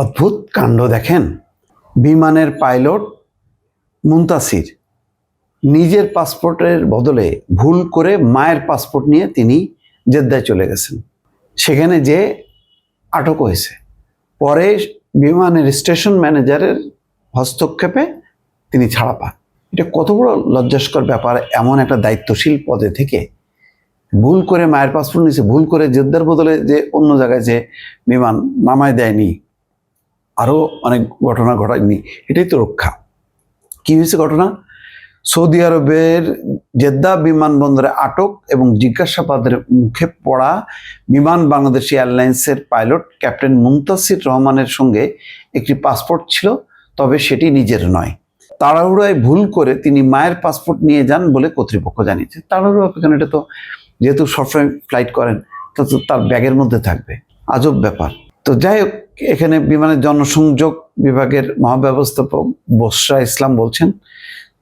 অদ্ভুত কাণ্ড দেখেন। বিমানের পাইলট মুনতাসির নিজের পাসপোর্টের বদলে ভুল করে মায়ের পাসপোর্ট নিয়ে তিনি জেদ্দায় চলে গেছেন। সেখানে যে আটক হয়েছে, পরে বিমানের স্টেশন ম্যানেজারের হস্তক্ষেপে তিনি ছাড়া পান। এটা কত বড় লজ্জাস্কর ব্যাপার। এমন একটা দায়িত্বশীল পদে থেকে ভুল করে মায়ের পাসপোর্ট নিয়েছে, ভুল করে জেদ্দার বদলে যে অন্য জায়গায় যে বিমান নামায় দেয়নি, আরও অনেক ঘটনা ঘটায়নি। এটাই তো রক্ষা। কি হয়েছে ঘটনা? সৌদি আরবের জেদ্দা বিমানবন্দরে আটক এবং জিজ্ঞাসাবাদের মুখে পড়া বিমান বাংলাদেশ এয়ারলাইন্সের পাইলট ক্যাপ্টেন মুনতাসির রহমানের সঙ্গে একটি পাসপোর্ট ছিল, তবে সেটি নিজের নয়। তাড়াহুড়োয় ভুল করে তিনি মায়ের পাসপোর্ট নিয়ে যান বলে কর্তৃপক্ষ জানিয়েছে। তাড়াহুড়ো কেন? এটা তো যেহেতু সবসময় ফ্লাইট করেন, তো তার ব্যাগের মধ্যে থাকবে। আজব ব্যাপার। তো যাই হোক, এখানে বিমানের জনসংযোগ বিভাগের মহাব্যবস্থাপক বসরা ইসলাম বলছেন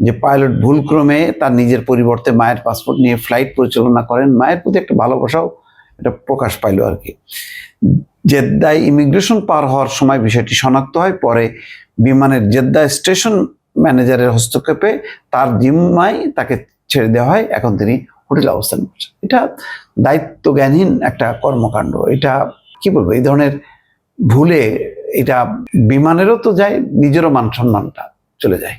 যে পাইলট ভুলক্রমে তার নিজের পরিবর্তে মায়ের পাসপোর্ট নিয়ে ফ্লাইট পরিচালনা করেন। মায়ের প্রতি একটা ভালোবাসাও এটা প্রকাশ পাইল আর কি। জেদ্দায় ইমিগ্রেশন পার হওয়ার সময় বিষয়টি শনাক্ত হয়। পরে বিমানের জেদ্দা স্টেশন ম্যানেজারের হস্তক্ষেপে তার জিম্মায় তাকে ছেড়ে দেওয়া হয়। এখন তিনি হোটেলে অবস্থান করছেন। এটা দায়িত্ব জ্ঞানহীন একটা কর্মকাণ্ড। এটা কি বলবো, এই ধরনের ভুলে এটা বিমানেরও তো যায়, নিজেরও মান সম্মানটা চলে যায়।